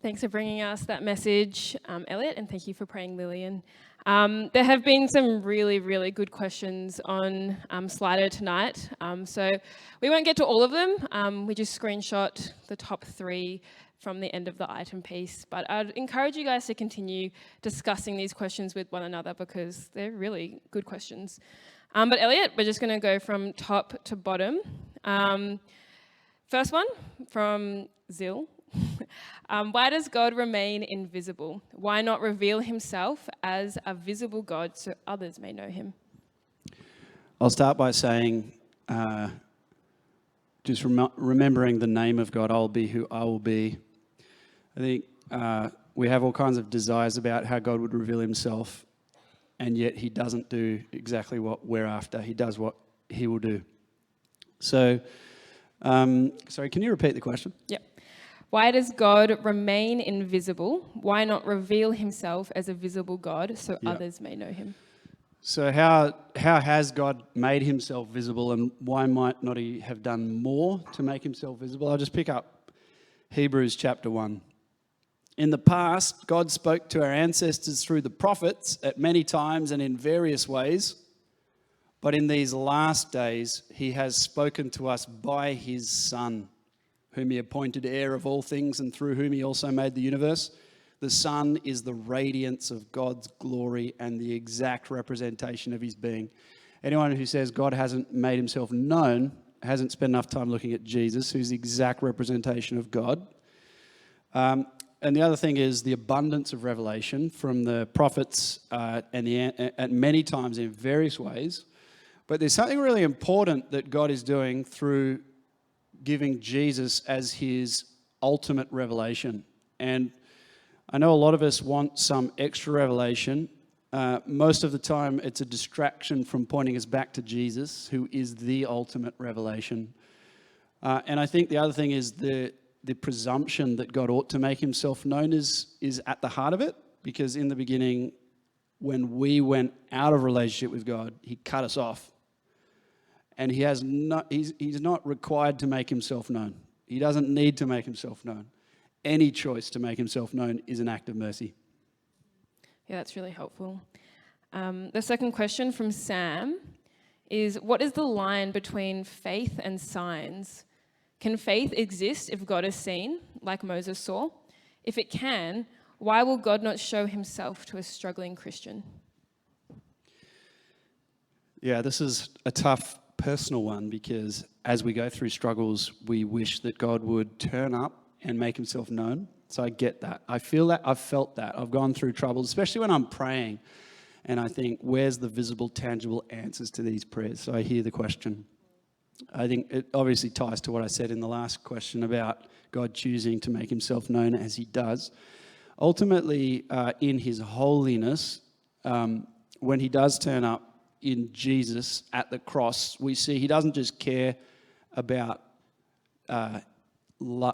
Thanks for bringing us that message, Elliot, and thank you for praying, Lillian. There have been some really, really good questions on Slido tonight, so we won't get to all of them. We just screenshot the top 3 from the end of the item piece, but I'd encourage you guys to continue discussing these questions with one another because they're really good questions. But Elliot, we're just going to go from top to bottom. First one from Zil. Why does God remain invisible? Why not reveal himself as a visible God so others may know him? I'll start by saying, just remembering the name of God, I'll be who I will be. I think we have all kinds of desires about how God would reveal himself, and yet he doesn't do exactly what we're after. He does what he will do. So, sorry, can you repeat the question? Yep. Why does God remain invisible? Why not reveal himself as a visible God so others may know him? So how has God made himself visible, and why might not he have done more to make himself visible? I'll just pick up Hebrews chapter 1. In the past, God spoke to our ancestors through the prophets at many times and in various ways. But in these last days, he has spoken to us by his Son, whom he appointed heir of all things and through whom he also made the universe. The Son is the radiance of God's glory and the exact representation of his being. Anyone who says God hasn't made himself known hasn't spent enough time looking at Jesus, who's the exact representation of God. And the other thing is the abundance of revelation from the prophets at many times in various ways. But there's something really important that God is doing through giving Jesus as his ultimate revelation. And I know a lot of us want some extra revelation. Most of the time, it's a distraction from pointing us back to Jesus, who is the ultimate revelation. And I think the other thing is the presumption that God ought to make himself known is at the heart of it, because in the beginning, when we went out of relationship with God, he cut us off. And he's not required to make himself known. He doesn't need to make himself known. Any choice to make himself known is an act of mercy. Yeah, that's really helpful. The second question from Sam is, what is the line between faith and signs? Can faith exist if God is seen, like Moses saw? If it can, why will God not show himself to a struggling Christian? Yeah, this is a tough personal one, because as we go through struggles, we wish that God would turn up and make himself known. So I get that. I feel that. I've felt that. I've gone through troubles, especially when I'm praying, and I think, where's the visible, tangible answers to these prayers? So I hear the question. I think it obviously ties to what I said in the last question about God choosing to make himself known as he does. Ultimately, in his holiness, when he does turn up in Jesus at the cross, we see he doesn't just care about,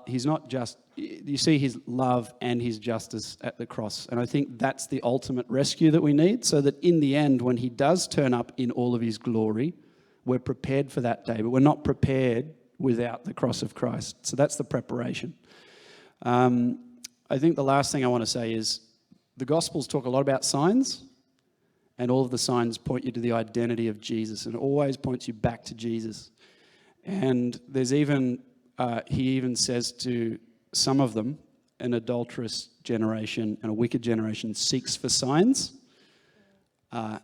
he's not just, you see his love and his justice at the cross. And I think that's the ultimate rescue that we need, so that in the end, when he does turn up in all of his glory, we're prepared for that day, but we're not prepared without the cross of Christ. So that's the preparation. I think the last thing I want to say is the Gospels talk a lot about signs, and all of the signs point you to the identity of Jesus, and it always points you back to Jesus. And there's even, he even says to some of them, an adulterous generation and a wicked generation seeks for signs, but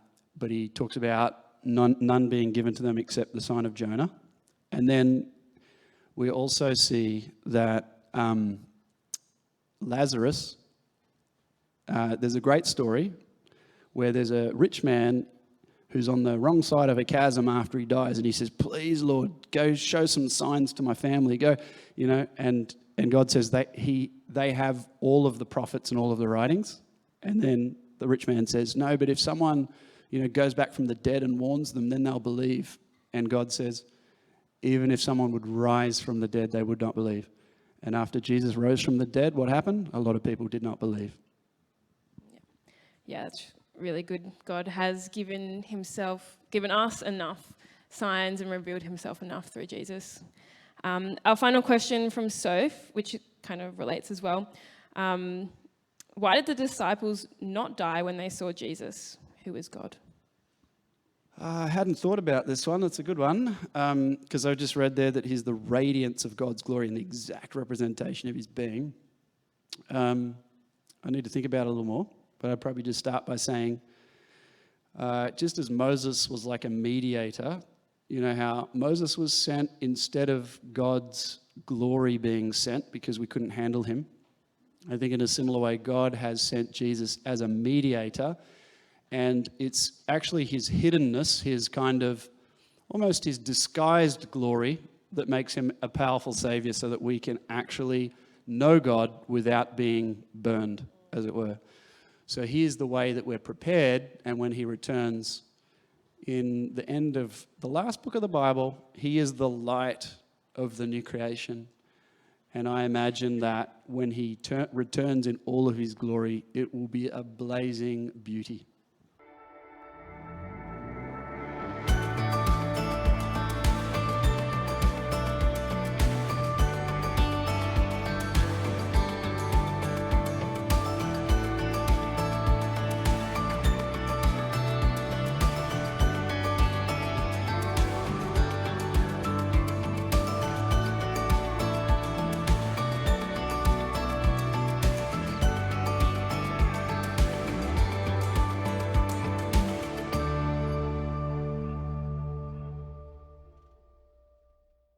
he talks about none being given to them except the sign of Jonah. And then we also see that Lazarus, there's a great story where there's a rich man who's on the wrong side of a chasm after he dies, and he says, please, Lord, go show some signs to my family. Go, and God says they have all of the prophets and all of the writings. And then the rich man says, no, but if someone, goes back from the dead and warns them, then they'll believe. And God says, even if someone would rise from the dead, they would not believe. And after Jesus rose from the dead, what happened? A lot of people did not believe. Yeah, that's really good. God has given us enough signs and revealed himself enough through Jesus. Our final question from Soph, which kind of relates as well. Why did the disciples not die when they saw Jesus, who is God? I hadn't thought about this one. It's a good one because I just read there that he's the radiance of God's glory and the exact representation of his being. I need to think about it a little more, but I'd probably just start by saying, just as Moses was like a mediator, you know how Moses was sent instead of God's glory being sent because we couldn't handle him. I think in a similar way, God has sent Jesus as a mediator, and it's actually his hiddenness, his kind of almost his disguised glory that makes him a powerful savior so that we can actually know God without being burned, as it were. So here's the way that we're prepared, and when he returns in the end of the last book of the Bible, he is the light of the new creation. And I imagine that when he returns in all of his glory, it will be a blazing beauty.